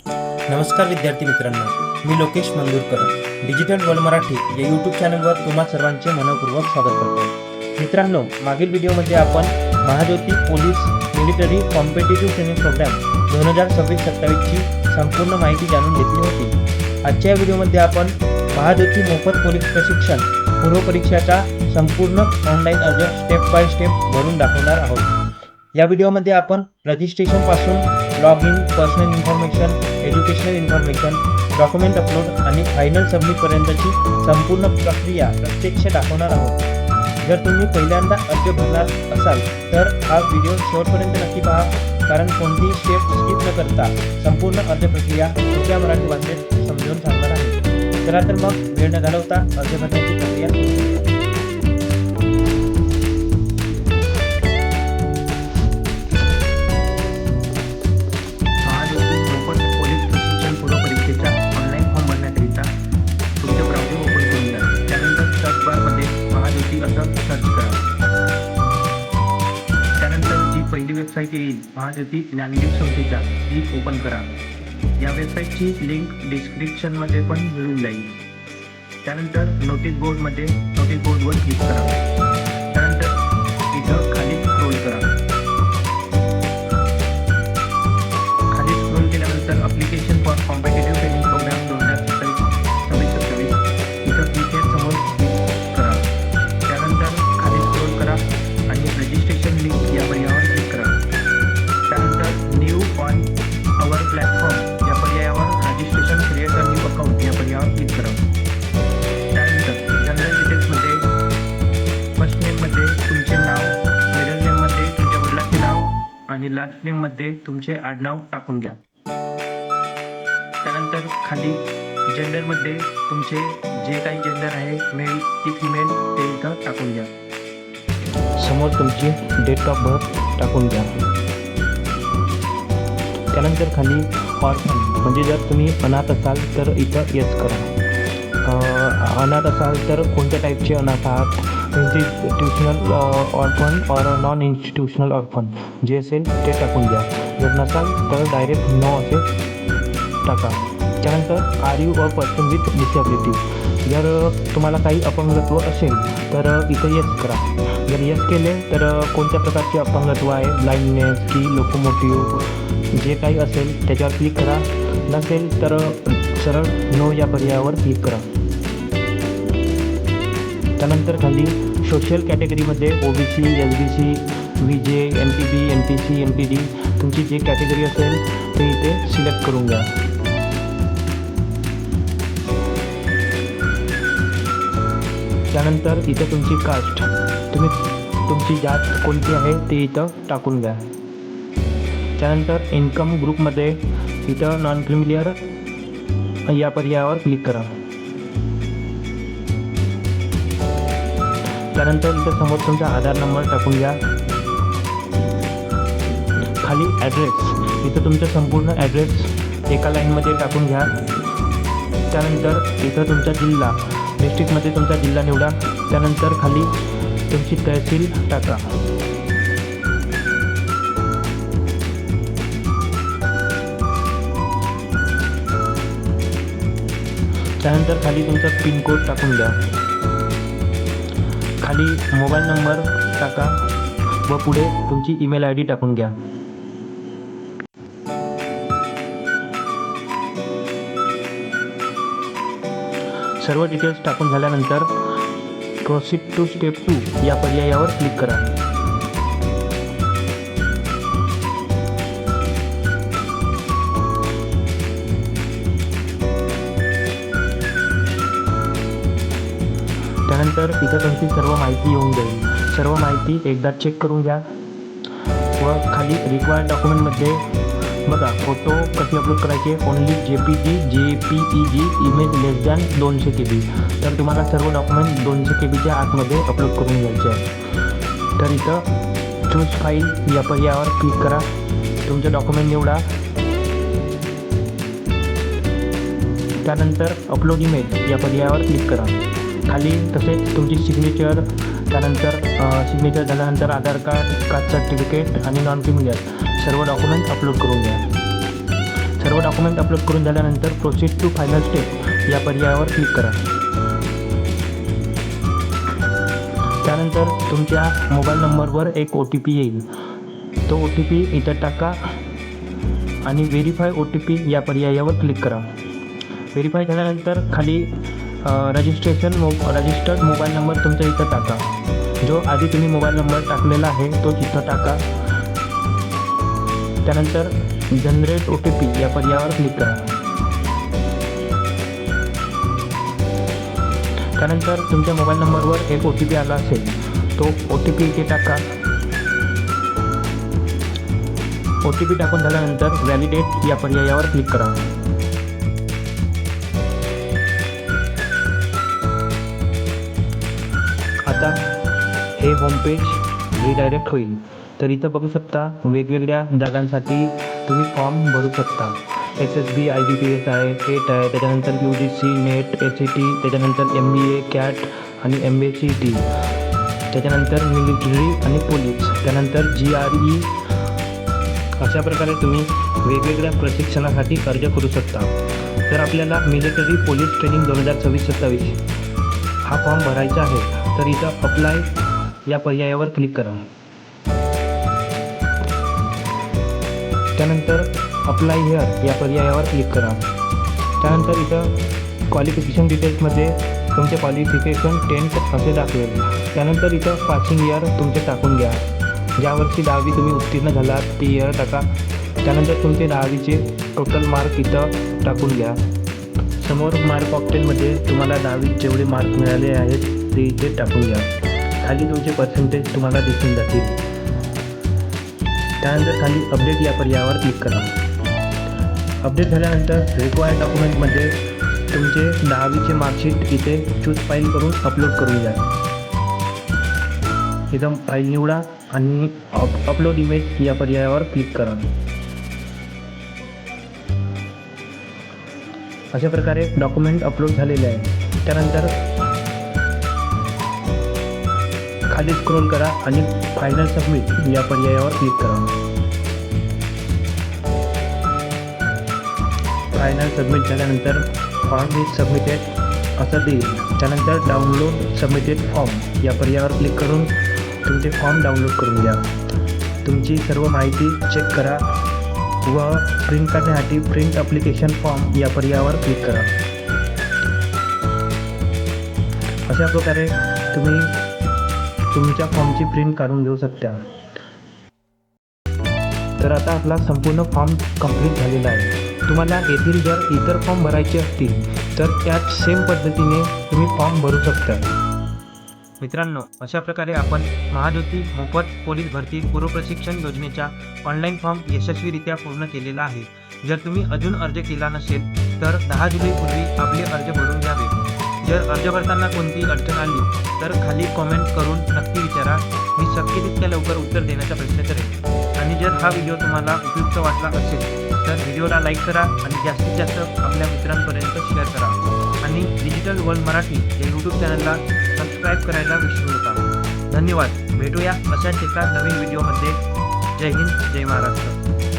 नमस्कार विद्यार्थी मित्रांनो, मी लोकेश मंदुरकर डिजिटल वर्ल्ड मराठी या यूट्यूब चॅनलवर तुम्हा सर्वांचे मनपूर्वक स्वागत करतो. मित्रांनो, मागील व्हिडिओमध्ये आपण Mahajyoti police military competitive training program 2026-27 ची संपूर्ण माहिती जाणून घेतली होती. आजच्या व्हिडिओमध्ये आपण महाज्योती मोफत पोलीस प्रशिक्षण पूर्व परीक्षाचा संपूर्ण ऑनलाईन अर्ज स्टेप बाय स्टेप भरून दाखवणार आहोत. या व्हिडिओमध्ये आपण रजिस्ट्रेशन पासून log in, personal information, educational information, document upload आणि फायनल सबमिटपर्यंतची संपूर्ण प्रक्रिया प्रत्यक्ष दाखवणार आहोत. जर तुम्ही पहिल्यांदा अर्ज भरणार असाल तर हा व्हिडिओ शेवटपर्यंत नक्की पहा, कारण कोणतीही स्टेप स्किप न करता संपूर्ण अर्ज प्रक्रिया सोप्या मराठी भाषेत समजावून सांगणार आहे. चला तर मग वेळ न घालवता अर्ज भरण्याची प्रक्रिया सुरू करूया. पहिली वेबसाईट येईल महाज्योती ज्ञानदीप संस्थेच्या, ती ओपन करा. या वेबसाईटची लिंक डिस्क्रिप्शनमध्ये पण मिळून जाईल. त्यानंतर नोटीस बोर्डवर क्लिक करा. त्यानंतर इथं खाली स्क्रोल करा. खाली स्क्रोल केल्यानंतर application for competitive training program 2026-27 इथं इथे समोर क्लिक करा. त्यानंतर खाली स्क्रोल करा आणि रजिस्ट्रेशन लिंक या पर्यायावर क्लिक करा. त्यानंतर न्यू ऑन अवर प्लॅटफॉर्म या पर्यायावर registration create a new account या पर्यायावर क्लिक करा. त्यानंतर जनरल डिटेल्समध्ये फर्स्ट नेममध्ये तुमचे नाव, मिडल नेममध्ये तुमच्या वडिलांचे नाव आणि लास्ट नेममध्ये तुमचे आडनाव टाकून घ्या. त्यानंतर खाली जेंडरमध्ये तुमचे जे काही जेंडर आहे, मेल की फिमेल, ते इथं टाकून घ्या. समोर तुमची डेट ऑफ बर्थ टाकून द्या. त्यानंतर खाली ऑर्फन म्हणजे जर तुम्ही अनाथ असाल तर इथं येस करा. अनाथ असाल तर कोणत्या टाईपचे अनाथ आहात, इन्स्टिट्यूशनल ऑर्फन और नॉन इन्स्टिट्यूशनल ऑर्फन जे असेल ते टाकून द्या. जर नसाल तर डायरेक्ट नो असे टाका. त्यानंतर are you a person with disability, जर तुम्हाला काही अपंगत्व असेल तर इथं येस करा. जर येस केले तर कोणत्या प्रकारचे अपंगत्व आहे, ब्लाइंडनेस की लोकोमोटिव्ह, जे काही असेल त्याच्यावर क्लिक करा. नसेल तर सरळ नो या पर्यायावर क्लिक करा. त्यानंतर खाली सोशल कॅटेगरीमध्ये OBC, SBC, VJ, MPB, MPC, MPD तुमची जी कॅटेगरी असेल ते इथे सिलेक्ट करून घ्या. त्यानंतर इथे तुमची कास्ट, तुमची जात कोणती आहे ते इथं टाकून घ्या. त्यानंतर इन्कम ग्रुपमध्ये इथं नॉन क्रिमिलियर या पर्यायावर क्लिक करा. त्यानंतर इथं समोर तुमचा आधार नंबर टाकून घ्या. खाली ॲड्रेस, इथं तुमचा संपूर्ण ॲड्रेस एका लाईनमध्ये टाकून घ्या. त्यानंतर इथं तुमचा जिल्हा, डिस्ट्रिक्टमध्ये तुमचा जिल्हा निवडा. त्यानंतर खाली तुमची तहसील टाका. त्यानंतर खाली तुमचा पिनकोड टाकून द्या. खाली मोबाईल नंबर टाका व पुढे तुमची ईमेल ID टाकून घ्या. सर्व डिटेल्स टाकून झाल्यानंतर प्रोसीड टू स्टेप 2 या पर्यायावर क्लिक करा. त्यानंतर इथं तुमची सर्व माहिती येऊन जाईल. सर्व माहिती एकदा चेक करून घ्या व खाली रिक्वायर्ड डॉक्युमेंटमध्ये बघा फोटो कसे अपलोड करायचे. ओनली JPG इमेज लेस दॅन 200 KB. तर तुम्हाला सर्व डॉक्युमेंट 200 KBच्या आतमध्ये अपलोड करून घ्यायचे आहे. तर इथं चूज फाईल या पर्यायावर क्लिक करा. तुमचे डॉक्युमेंट निवडा. त्यानंतर अपलोड इमेज या पर्यायावर क्लिक करा. खाली तसेच तुमची सिग्नेचर, त्यानंतर सिग्नेचर झाल्यानंतर आधार कार्ड, कास्ट सर्टिफिकेट आणि नॉन क्रिमिलियर सर्व डॉक्युमेंट अपलोड करून घ्या. सर्व डॉक्युमेंट अपलोड करून झाल्यानंतर प्रोसीड टू फायनल स्टेप या पर्यायावर क्लिक करा. त्यानंतर तुमच्या मोबाईल नंबरवर एक OTP येईल. तो OTP इथं टाका आणि व्हेरीफाय OTP या पर्यायावर क्लिक करा. व्हेरीफाय झाल्यानंतर खाली रजिस्टर्ड मोबाईल नंबर तुमचा इथं टाका. जो आधी तुम्ही मोबाईल नंबर टाकलेला आहे तो इथं टाका. त्यानंतर जनरेट OTP या पर्यायावर क्लिक करा. त्यानंतर तुमच्या मोबाईल नंबरवर एक OTP आला असेल, तो OTP इथे टाका. OTP टाकून झाल्यानंतर व्हॅलिडेट या पर्यायावर क्लिक करा. आता हे होमपेज रिडायरेक्ट होईल. तर इथं बघू शकता वेगवेगळ्या जागांसाठी तुम्ही फॉर्म भरू शकता. SSB IBPS आहे, टेट आहे, त्याच्यानंतर UGC नेट ACT, त्याच्यानंतर MBA CAT आणि MBA CET, त्याच्यानंतर मिलिटरी आणि पोलीस, त्यानंतर GRE. अशा प्रकारे तुम्ही वेगवेगळ्या प्रशिक्षणासाठी अर्ज करू शकता. तर आपल्याला मिलिटरी पोलीस ट्रेनिंग 2026-27 हा फॉर्म भरायचा आहे. तर इथं अप्लाय या पर्यायावर क्लिक करा. त्यानंतर अप्लाय हिअर या पर्यायावर क्लिक करा. त्यानंतर इथं क्वालिफिकेशन डिटेल्समध्ये तुमचे क्वालिफिकेशन 10th असे दाखवेल. त्यानंतर इथं पासिंग इयर तुमचे टाकून घ्या. ज्या वर्षी 10वी तुम्ही उत्तीर्ण झालात ती इयर टाका. त्यानंतर तुमचे 10वीचे टोटल मार्क इथं टाकून घ्या. समोर मार्क ऑप्शनमध्ये तुम्हाला 10वीत जेवढे मार्क मिळाले आहेत ते इथे टाकून घ्या. खाली तुमचे पर्सेंटेज तुम्हाला दिसून जातील. त्यानंतर खाली अपडेट या पर्यायावर क्लिक करा. अपडेट झाल्यानंतर रिक्वायर्ड डॉक्युमेंटमध्ये तुमचे 10वीचे मार्कशीट इथे चूज फाईल करून अपलोड करून घ्या. इथं फाईल निवडा आणि अपलोड इमेज या पर्यायावर क्लिक करा. अशा प्रकारे डॉक्युमेंट अपलोड झालेले आहे. त्यानंतर खाली स्क्रोल करा आणि फायनल सबमिट या पर्यायावर क्लिक करा. फायनल सबमिट झाल्यानंतर फॉर्म इज सबमिटेड असं देईल. त्यानंतर डाउनलोड सबमिटेड फॉर्म या पर्यायावर क्लिक करून तुमचे फॉर्म डाउनलोड करून घ्या. तुमची सर्व माहिती चेक करा व प्रिंट करण्यासाठी प्रिंट ॲप्लिकेशन फॉर्म या पर्यायावर क्लिक करा. अशा प्रकारे तुम्ही तुमच्या फॉर्मची प्रिंट काढून घेऊ शकता. तर आता आपला संपूर्ण फॉर्म कंप्लीट झालेला आहे. तुम्हाला येथील जर इतर फॉर्म भरायचे असतील तर त्याच सेम पद्धतीने तुम्ही फॉर्म भरू शकता. मित्रांनो, अशा प्रकारे आपण महाज्योती मोफत पोलीस भरती पूर्व प्रशिक्षण योजनेच्या ऑनलाईन फॉर्म यशस्वीरित्या पूर्ण केलेला आहे. जर तुम्ही अजून अर्ज केला नसेल तर 10 जुलैपूर्वी आपले अर्ज भरून घ्यावे. जर अर्ज भरताना कोणती अडचण आली तर खाली कॉमेंट करून नक्की विचारा. मी शक्य तितक्या लवकर उत्तर देण्याचा प्रयत्न करेन. आणि जर हा व्हिडिओ तुम्हाला उपयुक्त वाटला असेल तर व्हिडिओला लाईक करा आणि जास्तीत जास्त आपल्या मित्रांपर्यंत शेअर करा. आणि डिजिटल वर्ल्ड मराठी या यूट्यूब चॅनलला सबस्क्राईब करायला विसरू नका. धन्यवाद. भेटूया अशाच एका नवीन व्हिडिओमध्ये. जय हिंद, जय महाराष्ट्र.